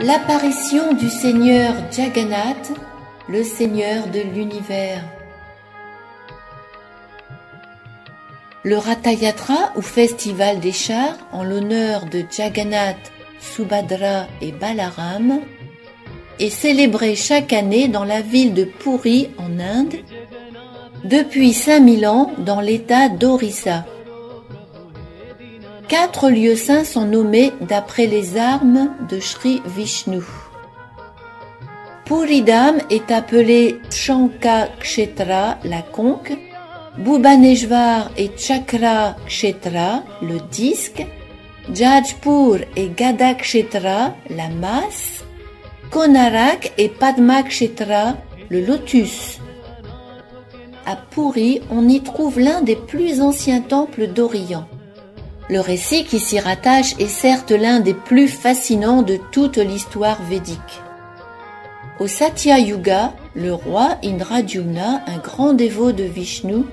L'apparition du Seigneur Jagannath, le Seigneur de l'univers. Le Ratha-yatra, ou festival des chars, en l'honneur de Jagannath, Subhadra et Balaram, est célébré chaque année dans la ville de Puri en Inde, depuis 5000 ans dans l'état d'Orissa. 4 lieux saints sont nommés d'après les armes de Sri Vishnu. Puridam est appelé Shanka Kshetra, la conque, Bhubaneswar et Chakra Kshetra, le disque, Jajpur et Gada Kshetra, la masse, Konarak et Padma Kshetra, le lotus. À Puri, on y trouve l'un des plus anciens temples d'Orient. Le récit qui s'y rattache est certes l'un des plus fascinants de toute l'histoire védique. Au Satya Yuga, le roi Indradyumna, un grand dévot de Vishnu,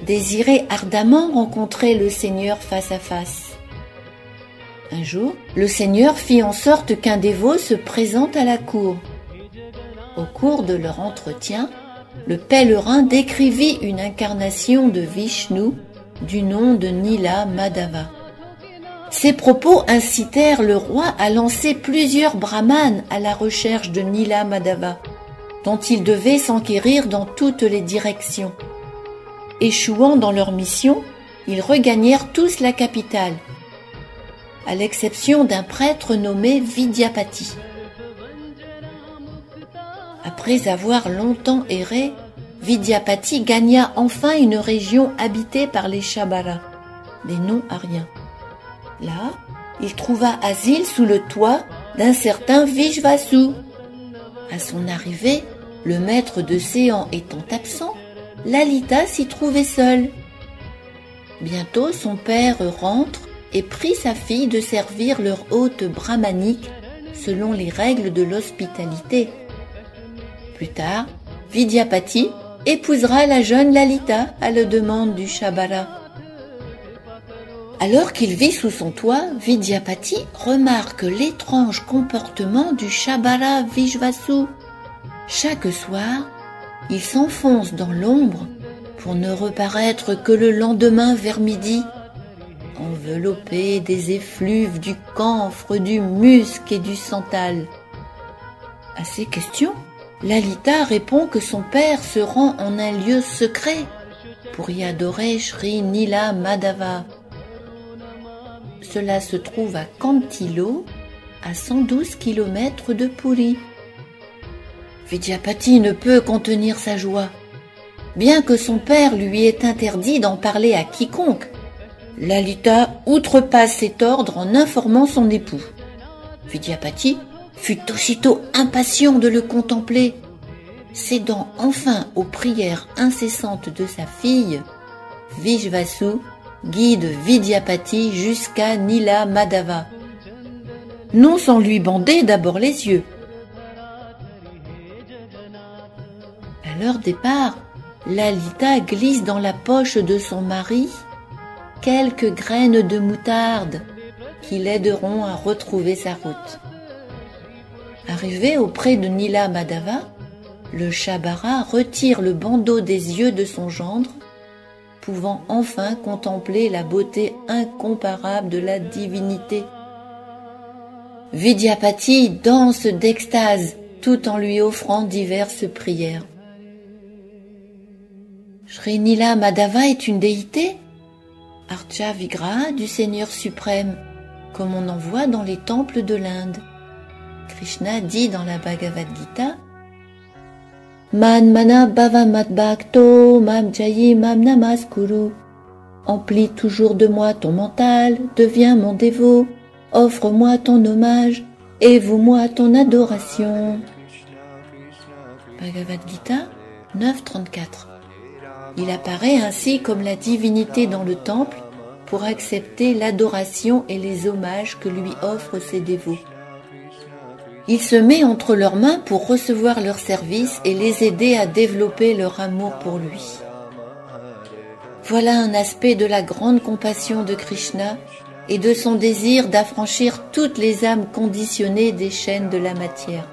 désirait ardemment rencontrer le Seigneur face à face. Un jour, le Seigneur fit en sorte qu'un dévot se présente à la cour. Au cours de leur entretien, le pèlerin décrivit une incarnation de Vishnu du nom de Nila Madhava. Ces propos incitèrent le roi à lancer plusieurs brahmanes à la recherche de Nila Madhava, dont il devait s'enquérir dans toutes les directions. Échouant dans leur mission, ils regagnèrent tous la capitale, à l'exception d'un prêtre nommé Vidyapati. Après avoir longtemps erré, Vidyapati gagna enfin une région habitée par les Shabara, des non-aryens. Là, il trouva asile sous le toit d'un certain Vishvasu. À son arrivée, le maître de séant étant absent, Lalita s'y trouvait seule. Bientôt, son père rentre et prie sa fille de servir leur hôte brahmanique selon les règles de l'hospitalité. Plus tard, Vidyapati épousera la jeune Lalita à la demande du Shabara. Alors qu'il vit sous son toit, Vidyapati remarque l'étrange comportement du Shabara Vishvasu. Chaque soir, il s'enfonce dans l'ombre pour ne reparaître que le lendemain vers midi, enveloppé des effluves du camphre, du musc et du santal. À ces questions, Lalita répond que son père se rend en un lieu secret pour y adorer Sri Nila Madhava. Cela se trouve à Kantilo, à 112 km de Puri. Vidyapati ne peut contenir sa joie. Bien que son père lui ait interdit d'en parler à quiconque, Lalita outrepasse cet ordre en informant son époux. Vidyapati fut aussitôt impatient de le contempler. Cédant enfin aux prières incessantes de sa fille, Vishvasu guide Vidyapati jusqu'à Nila Madhava, non sans lui bander d'abord les yeux. À leur départ, Lalita glisse dans la poche de son mari quelques graines de moutarde qui l'aideront à retrouver sa route. Arrivé auprès de Nila Madhava, le Shabara retire le bandeau des yeux de son gendre, pouvant enfin contempler la beauté incomparable de la divinité. Vidyapati danse d'extase tout en lui offrant diverses prières. Sri Nila Madhava est une déité, Archa Vigraha du Seigneur suprême, comme on en voit dans les temples de l'Inde. Krishna dit dans la Bhagavad Gita: Man mana bhava mat bhakto mam jayi mam namaskuru. Emplis toujours de moi ton mental, deviens mon dévot, offre-moi ton hommage et voue-moi ton adoration. Bhagavad Gita 9.34. Il apparaît ainsi comme la divinité dans le temple pour accepter l'adoration et les hommages que lui offrent ses dévots. Il se met entre leurs mains pour recevoir leurs services et les aider à développer leur amour pour lui. Voilà un aspect de la grande compassion de Krishna et de son désir d'affranchir toutes les âmes conditionnées des chaînes de la matière.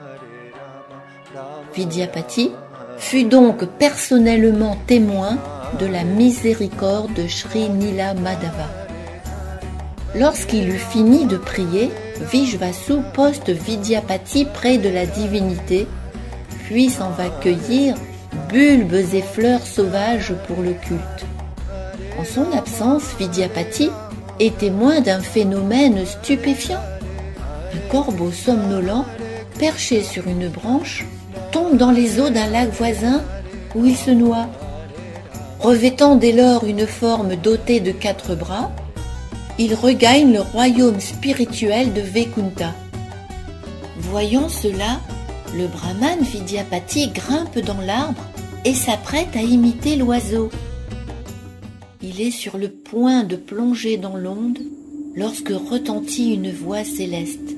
Vidyapati fut donc personnellement témoin de la miséricorde de Sri Nila Madhava. Lorsqu'il eut fini de prier, Vishvasu poste Vidyapati près de la divinité, puis s'en va cueillir bulbes et fleurs sauvages pour le culte. En son absence, Vidyapati est témoin d'un phénomène stupéfiant. Un corbeau somnolent, perché sur une branche, tombe dans les eaux d'un lac voisin où il se noie. Revêtant dès lors une forme dotée de 4 bras, il regagne le royaume spirituel de Vaikunta. Voyant cela, le brahmane Vidyapati grimpe dans l'arbre et s'apprête à imiter l'oiseau. Il est sur le point de plonger dans l'onde lorsque retentit une voix céleste.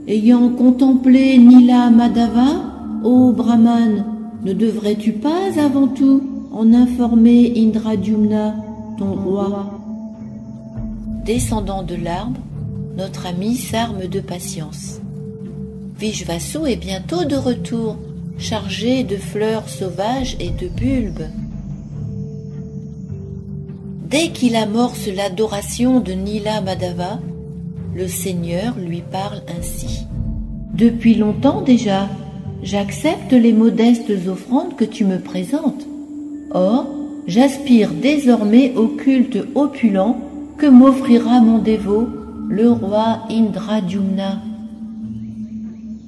« Ayant contemplé Nila Madhava, ô Brahman, ne devrais-tu pas avant tout en informer Indradyumna, ton roi ?» Descendant de l'arbre, notre ami s'arme de patience. Vishvasu est bientôt de retour, chargé de fleurs sauvages et de bulbes. Dès qu'il amorce l'adoration de Nila Madhava, le Seigneur lui parle ainsi. « Depuis longtemps déjà, j'accepte les modestes offrandes que tu me présentes. Or, j'aspire désormais au culte opulent que m'offrira mon dévot, le roi Indradyumna. »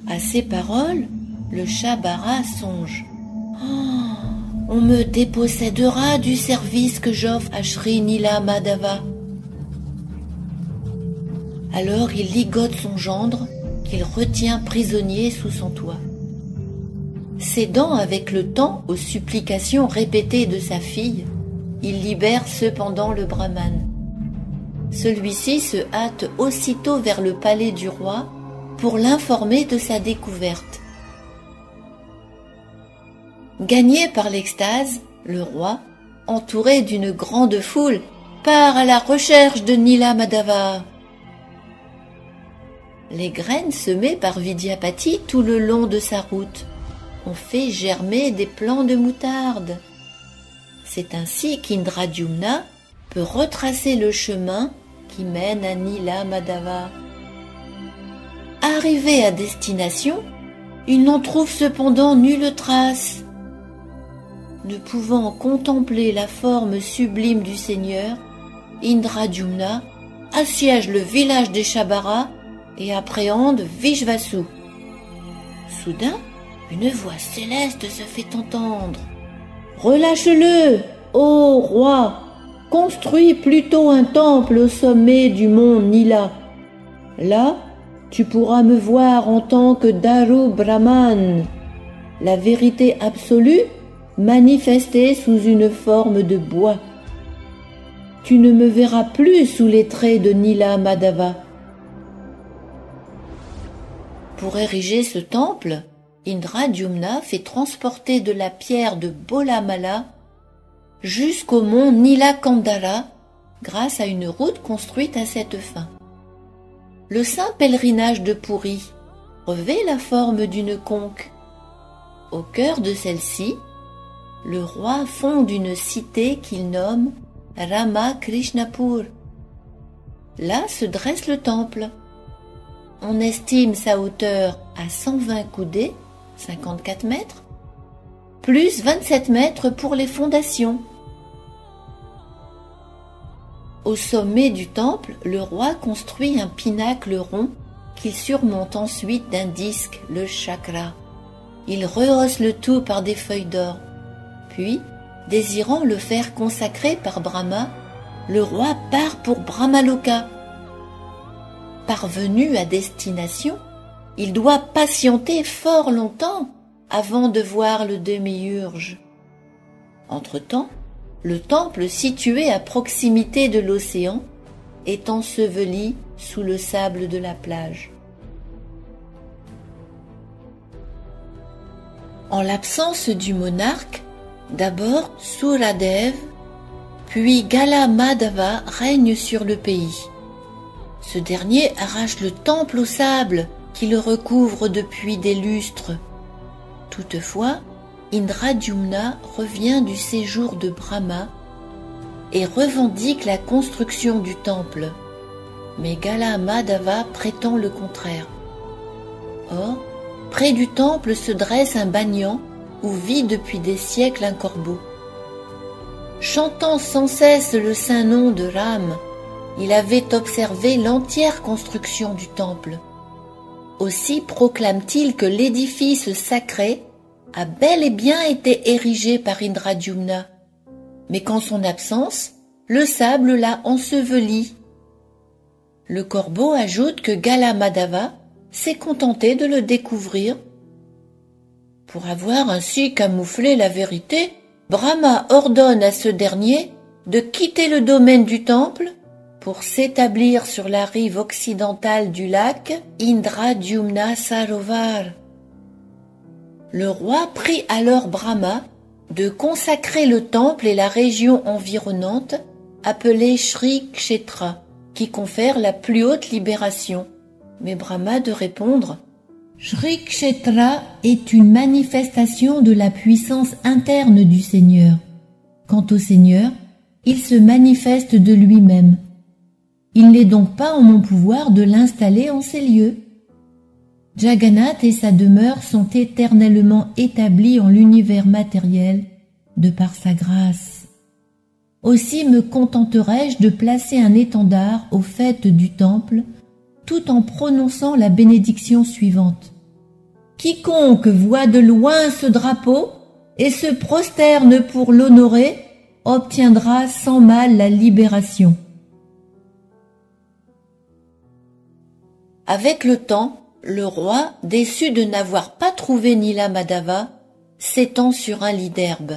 À ces paroles, le Shabara songe. « On me dépossédera du service que j'offre à Sri Nila Madhava. » Alors il ligote son gendre, qu'il retient prisonnier sous son toit. Cédant avec le temps aux supplications répétées de sa fille, il libère cependant le brahmane. Celui-ci se hâte aussitôt vers le palais du roi pour l'informer de sa découverte. Gagné par l'extase, le roi, entouré d'une grande foule, part à la recherche de Nila Madhava. Les graines semées par Vidyapati tout le long de sa route ont fait germer des plants de moutarde. C'est ainsi qu'Indradyumna peut retracer le chemin qui mène à Nila Madhava. Arrivé à destination, il n'en trouve cependant nulle trace. Ne pouvant contempler la forme sublime du Seigneur, Indradyumna assiège le village des Shabara et appréhende Vishvasu. Soudain, une voix céleste se fait entendre. « Relâche-le, ô roi! Construis plutôt un temple au sommet du mont Nila. Là, tu pourras me voir en tant que Daru Brahman, la vérité absolue manifestée sous une forme de bois. Tu ne me verras plus sous les traits de Nila Madhava. » Pour ériger ce temple, Indradyumna fait transporter de la pierre de Bolamala jusqu'au mont Nilakandara grâce à une route construite à cette fin. Le saint pèlerinage de Puri revêt la forme d'une conque. Au cœur de celle-ci, le roi fonde une cité qu'il nomme Ramakrishnapur. Là se dresse le temple. On estime sa hauteur à 120 coudées, 54 mètres, plus 27 mètres pour les fondations. Au sommet du temple, le roi construit un pinacle rond qu'il surmonte ensuite d'un disque, le chakra. Il rehausse le tout par des feuilles d'or. Puis, désirant le faire consacrer par Brahma, le roi part pour Brahmaloka. Parvenu à destination, il doit patienter fort longtemps avant de voir le démiurge. Entre-temps, le temple situé à proximité de l'océan est enseveli sous le sable de la plage. En l'absence du monarque, d'abord Suradev, puis Gala Madhava règne sur le pays. Ce dernier arrache le temple au sable qui le recouvre depuis des lustres. Toutefois, Indradyumna revient du séjour de Brahma et revendique la construction du temple. Mais Gala Madhava prétend le contraire. Or, près du temple se dresse un banyan où vit depuis des siècles un corbeau. Chantant sans cesse le saint nom de Ram, il avait observé l'entière construction du temple. Aussi proclame-t-il que l'édifice sacré a bel et bien été érigé par Indradyumna, mais qu'en son absence, le sable l'a enseveli. Le corbeau ajoute que Gala Madhava s'est contenté de le découvrir. Pour avoir ainsi camouflé la vérité, Brahma ordonne à ce dernier de quitter le domaine du temple pour s'établir sur la rive occidentale du lac Indradyumna Sarovar. Le roi prie alors Brahma de consacrer le temple et la région environnante, appelée Shri Kshetra, qui confère la plus haute libération. Mais Brahma de répondre: Shri Kshetra est une manifestation de la puissance interne du Seigneur. Quant au Seigneur, il se manifeste de lui-même. Il n'est donc pas en mon pouvoir de l'installer en ces lieux. Jagannath et sa demeure sont éternellement établis en l'univers matériel de par sa grâce. Aussi me contenterai-je de placer un étendard aux fêtes du temple, tout en prononçant la bénédiction suivante. Quiconque voit de loin ce drapeau et se prosterne pour l'honorer obtiendra sans mal la libération. Avec le temps, le roi, déçu de n'avoir pas trouvé Nila Madhava, s'étend sur un lit d'herbe.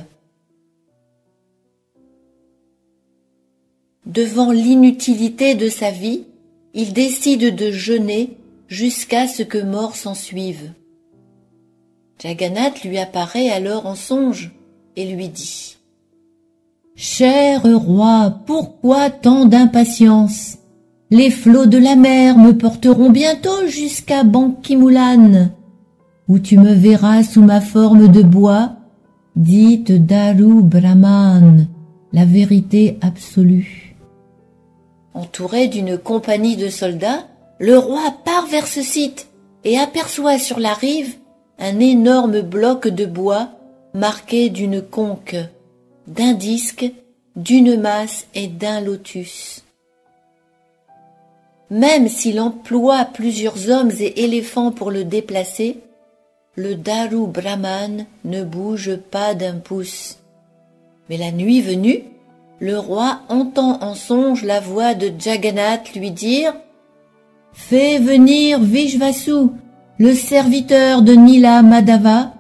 Devant l'inutilité de sa vie, il décide de jeûner jusqu'à ce que mort s'ensuive. Jagannath lui apparaît alors en songe et lui dit: Cher roi, pourquoi tant d'impatience? Les flots de la mer me porteront bientôt jusqu'à Bankimulan, où tu me verras sous ma forme de bois, dite Daru Brahman, la vérité absolue. Entouré d'une compagnie de soldats, le roi part vers ce site et aperçoit sur la rive un énorme bloc de bois marqué d'une conque, d'un disque, d'une masse et d'un lotus. Même s'il emploie plusieurs hommes et éléphants pour le déplacer, le Daru Brahman ne bouge pas d'un pouce. Mais la nuit venue, le roi entend en songe la voix de Jagannath lui dire: Fais venir Vishvasu, le serviteur de Nila Madhava,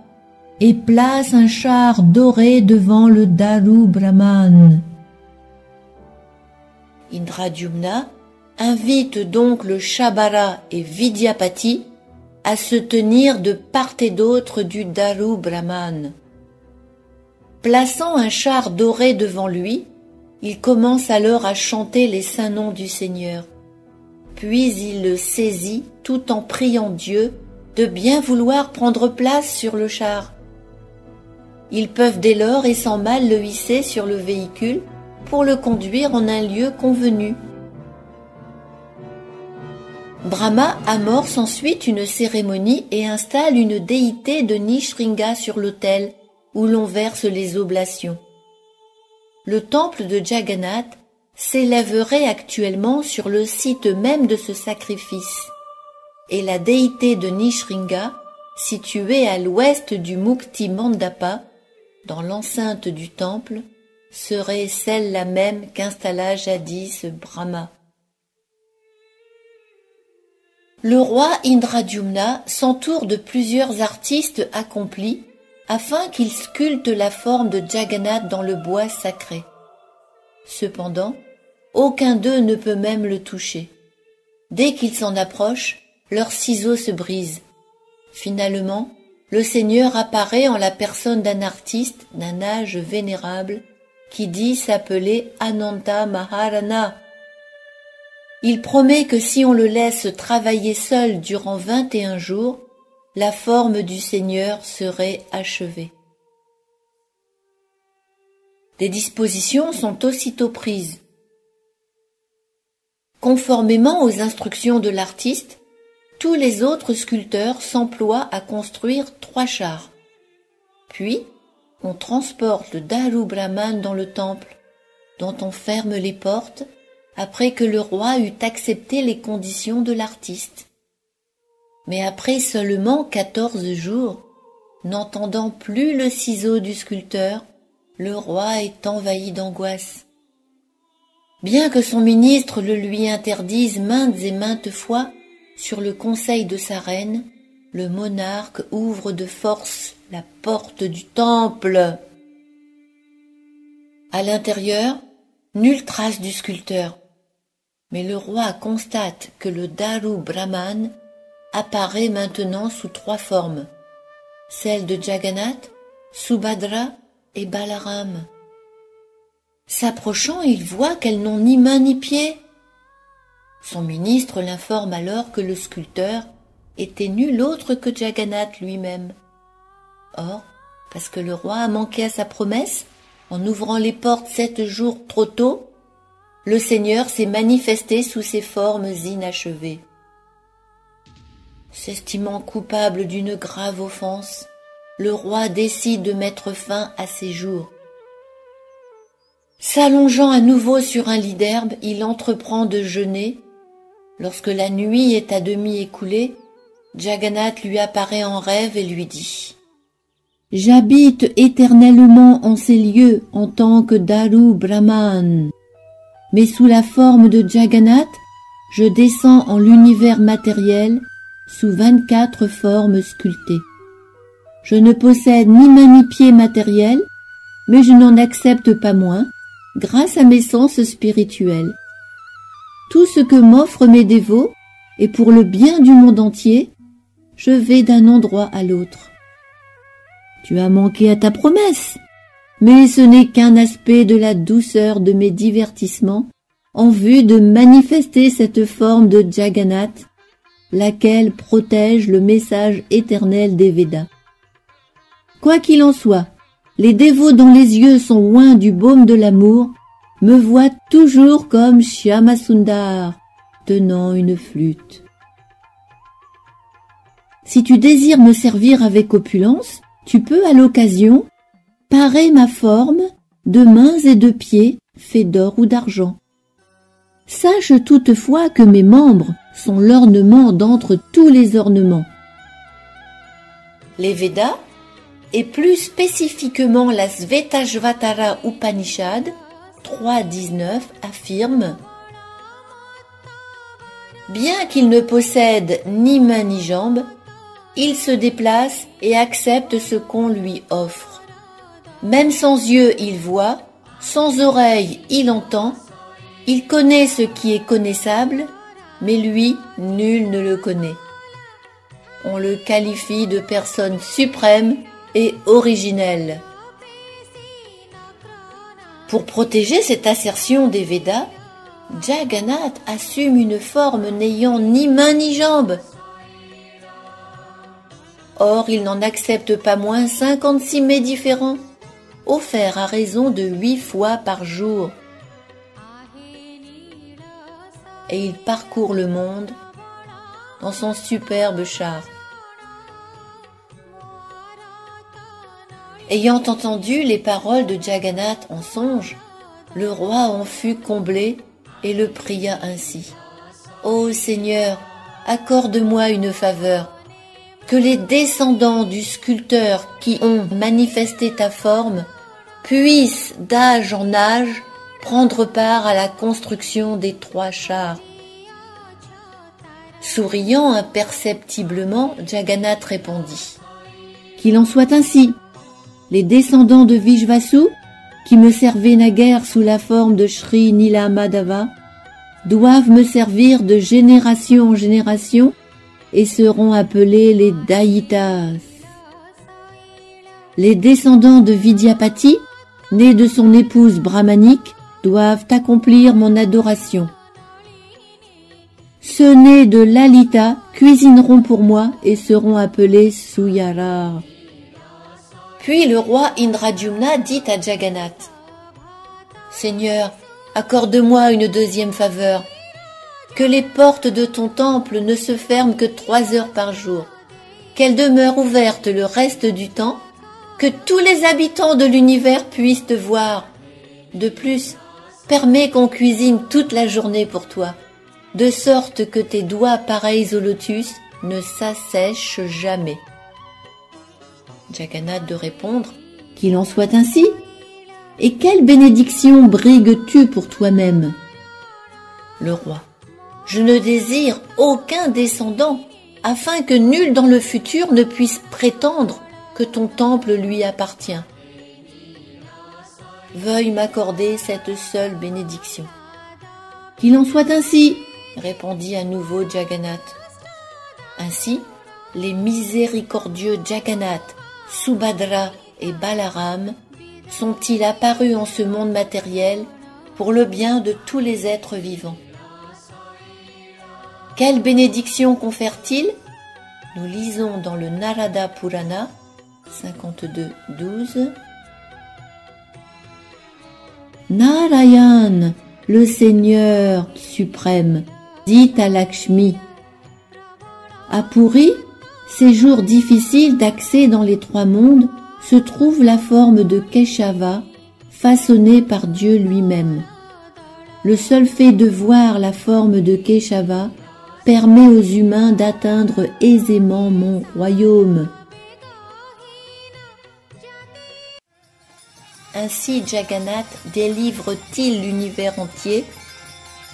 et place un char doré devant le Daru Brahman. Indradyumna invite donc le Shabara et Vidyapati à se tenir de part et d'autre du Daru Brahman. Plaçant un char doré devant lui, il commence alors à chanter les saints noms du Seigneur. Puis il le saisit tout en priant Dieu de bien vouloir prendre place sur le char. Ils peuvent dès lors et sans mal le hisser sur le véhicule pour le conduire en un lieu convenu. Brahma amorce ensuite une cérémonie et installe une déité de Nishringa sur l'autel où l'on verse les oblations. Le temple de Jagannath s'élèverait actuellement sur le site même de ce sacrifice, et la déité de Nishringa, située à l'ouest du Mukti Mandapa, dans l'enceinte du temple, serait celle-là même qu'installa jadis Brahma. Le roi Indradyumna s'entoure de plusieurs artistes accomplis afin qu'ils sculptent la forme de Jagannath dans le bois sacré. Cependant, aucun d'eux ne peut même le toucher. Dès qu'ils s'en approchent, leurs ciseaux se brisent. Finalement, le Seigneur apparaît en la personne d'un artiste d'un âge vénérable qui dit s'appeler Ananta Maharana. Il promet que si on le laisse travailler seul durant 21 jours, la forme du Seigneur serait achevée. Des dispositions sont aussitôt prises. Conformément aux instructions de l'artiste, tous les autres sculpteurs s'emploient à construire 3 chars. Puis, on transporte le Daru Brahman dans le temple, dont on ferme les portes, après que le roi eut accepté les conditions de l'artiste. Mais après seulement 14 jours, n'entendant plus le ciseau du sculpteur, le roi est envahi d'angoisse. Bien que son ministre le lui interdise maintes et maintes fois, sur le conseil de sa reine, le monarque ouvre de force la porte du temple. À l'intérieur, nulle trace du sculpteur. Mais le roi constate que le Daru Brahman apparaît maintenant sous 3 formes, celle de Jagannath, Subhadra et Balaram. S'approchant, il voit qu'elles n'ont ni main ni pied. Son ministre l'informe alors que le sculpteur était nul autre que Jagannath lui-même. Or, parce que le roi a manqué à sa promesse, en ouvrant les portes 7 jours trop tôt, le Seigneur s'est manifesté sous ses formes inachevées. S'estimant coupable d'une grave offense, le roi décide de mettre fin à ses jours. S'allongeant à nouveau sur un lit d'herbe, il entreprend de jeûner. Lorsque la nuit est à demi écoulée, Jagannath lui apparaît en rêve et lui dit « J'habite éternellement en ces lieux en tant que Daru Brahman. Mais sous la forme de Jagannath, je descends en l'univers matériel sous 24 formes sculptées. Je ne possède ni main ni pied matériel, mais je n'en accepte pas moins, grâce à mes sens spirituels. Tout ce que m'offrent mes dévots, et pour le bien du monde entier, je vais d'un endroit à l'autre. Tu as manqué à ta promesse, mais ce n'est qu'un aspect de la douceur de mes divertissements en vue de manifester cette forme de Jagannath, laquelle protège le message éternel des Védas. Quoi qu'il en soit, les dévots dont les yeux sont oints du baume de l'amour me voient toujours comme Shyamasundar, tenant une flûte. Si tu désires me servir avec opulence, tu peux à l'occasion parer ma forme de mains et de pieds faits d'or ou d'argent. Sache toutefois que mes membres sont l'ornement d'entre tous les ornements. Les Védas, et plus spécifiquement la Svetasvatara Upanishad 3.19 affirme « Bien qu'il ne possède ni main ni jambe, il se déplace et accepte ce qu'on lui offre. Même sans yeux, il voit, sans oreille, il entend, il connaît ce qui est connaissable, mais lui, nul ne le connaît. On le qualifie de personne suprême et originelle. » Pour protéger cette assertion des Védas, Jagannath assume une forme n'ayant ni main ni jambe. Or, il n'en accepte pas moins 56 mets différents, offerts à raison de 8 fois par jour. Et il parcourt le monde dans son superbe char. Ayant entendu les paroles de Jagannath en songe, le roi en fut comblé et le pria ainsi. « Ô Seigneur, accorde-moi une faveur, que les descendants du sculpteur qui ont manifesté ta forme puissent, d'âge en âge, prendre part à la construction des 3 chars. » Souriant imperceptiblement, Jagannath répondit « Qu'il en soit ainsi. Les descendants de Vishvasu, qui me servaient naguère sous la forme de Sri Nila Madhava, doivent me servir de génération en génération et seront appelés les Dayitas. Les descendants de Vidyapati, nés de son épouse brahmanique, doivent accomplir mon adoration. Ceux nés de Lalita cuisineront pour moi et seront appelés Suyara. Puis le roi Indradyumna dit à Jagannath, « Seigneur, accorde-moi une deuxième faveur, que les portes de ton temple ne se ferment que 3 heures par jour, qu'elles demeurent ouvertes le reste du temps, que tous les habitants de l'univers puissent te voir. De plus, permets qu'on cuisine toute la journée pour toi, de sorte que tes doigts pareils au lotus ne s'assèchent jamais. » Jagannath de répondre, « Qu'il en soit ainsi. Et quelle bénédiction brigues-tu pour toi-même » Le roi, « Je ne désire aucun descendant, afin que nul dans le futur ne puisse prétendre que ton temple lui appartient. Veuille m'accorder cette seule bénédiction. »« Qu'il en soit ainsi, » répondit à nouveau Jagannath. Ainsi, les miséricordieux Jagannath, Subhadra et Balaram sont-ils apparus en ce monde matériel pour le bien de tous les êtres vivants. Quelle bénédiction confère-t-il? Nous lisons dans le Narada Purana 52.12. Narayan, le Seigneur suprême, dit à Lakshmi. À Puri, séjour difficile d'accès dans les 3 mondes, se trouve la forme de Keshava, façonnée par Dieu lui-même. Le seul fait de voir la forme de Keshava permet aux humains d'atteindre aisément mon royaume. Ainsi Jagannath délivre-t-il l'univers entier,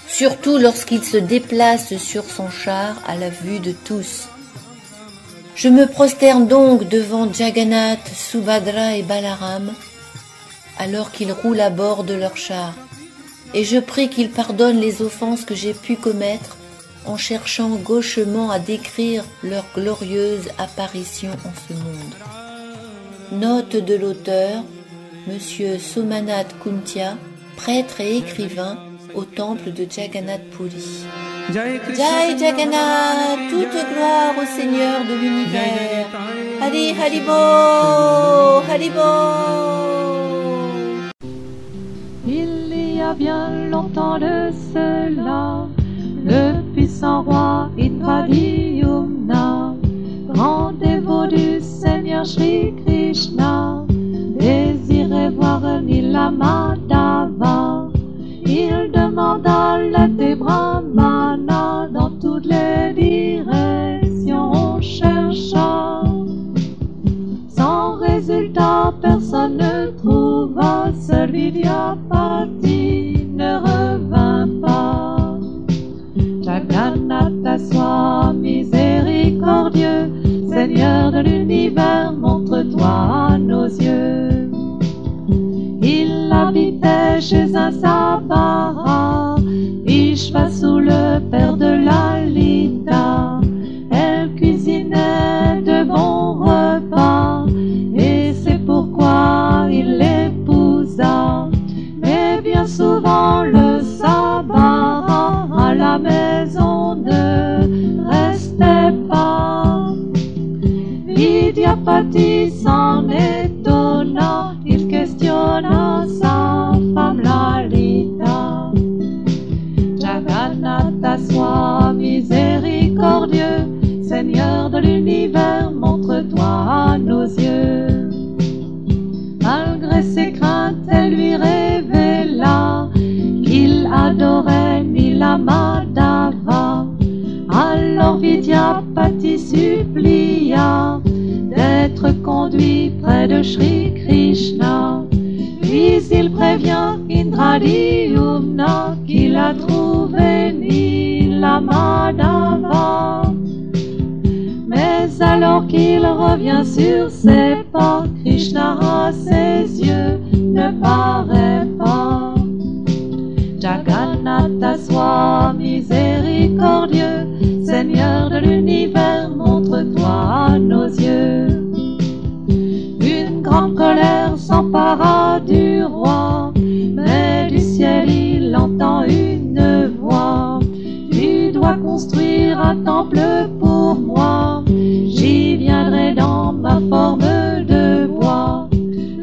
surtout lorsqu'il se déplace sur son char à la vue de tous. Je me prosterne donc devant Jagannath, Subhadra et Balaram, alors qu'ils roulent à bord de leur char, et je prie qu'ils pardonnent les offenses que j'ai pu commettre en cherchant gauchement à décrire leur glorieuse apparition en ce monde. Note de l'auteur, Monsieur Somanath Kuntia, prêtre et écrivain au temple de Jagannath Puri. Jai Jagannath, toute gloire au Seigneur de l'univers. Hari Haribo, Haribo. Il y a bien longtemps de cela, le puissant roi Indradyumna, grand dévot du Seigneur Shri Krishna, désirait voir Nila Madhava. Il demanda l'aide des brahmanas, dans toutes les directions on chercha. Sans résultat, personne ne trouva, seul Vidyapati ne revint pas. Jagannatha, sois miséricordieux, Seigneur de l'univers, montre-toi à nos yeux. Il habitait chez un Sabara, Vishva sous le père de Lalita. Elle cuisinait de bons repas, et c'est pourquoi il l'épousa. Mais bien souvent le Sabara à la maison ne restait pas. Vidyapati s'en étonna, il questionna sa femme Lalita. Jagannatha, sois miséricordieux, Seigneur de l'univers, montre-toi à nos yeux. Malgré ses craintes, elle lui révéla qu'il adorait Nila Madhava. Alors Vidyapati supplia d'être conduit près de Shri Krishna. Puis il prévient Indradyumna qu'il a trouvé Nila Madhava. Mais alors qu'il revient sur ses pas, Krishna à ses yeux ne paraît pas. Jagannatha, sois miséricordieux, Seigneur de l'univers, montre-toi à nos yeux. Une grande colère s'empara du roi, mais du ciel il entend une voix. Tu dois temple pour moi. J'y viendrai dans ma forme de bois.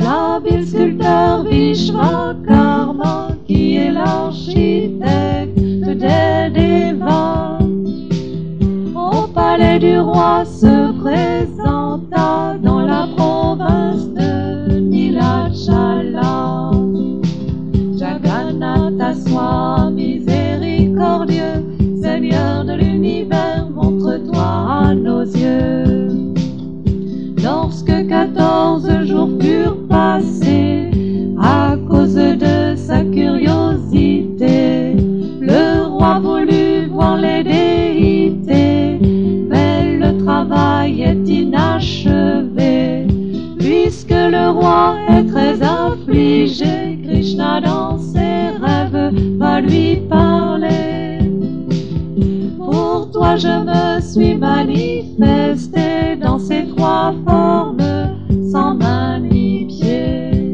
L'habile sculpteur Vishvakarma, qui est l'architecte des Devas, au palais du roi se présenta dans la province de Nilachala. Jagannatha, sois miséricordieux, Seigneur de l'univers, montre-toi à nos yeux. Lorsque 14 jours furent passés, à cause de sa curiosité, le roi voulut voir les déités, mais le travail est inachevé. Puisque le roi est très affligé, Krishna dans ses rêves va lui parler. Pour toi je me suis manifesté dans ces trois formes, sans main ni pied.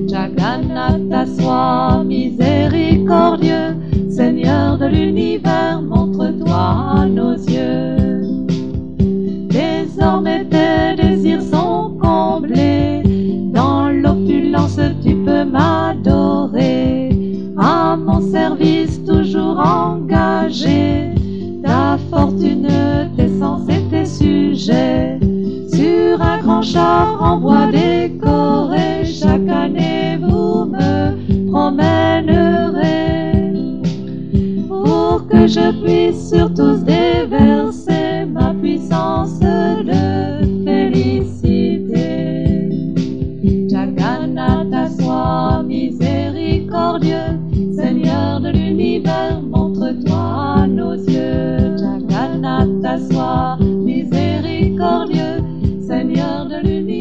Jagannatha, sois miséricordieux, Seigneur de l'univers, montre-toi à nos yeux. Désormais tes désirs sont comblés, dans l'opulence tu peux m'adorer. À mon service toujours engagé, ta fortune, tes sens et tes sujets. Sur un grand char en bois décoré, chaque année vous me promènerez, pour que je puisse sur tous déverser ma puissance de félicité. Jagannatha, sois miséricordieux, Seigneur de l'univers, montre-toi à nos yeux. Jagannatha, sois miséricordieux, Seigneur de l'univers.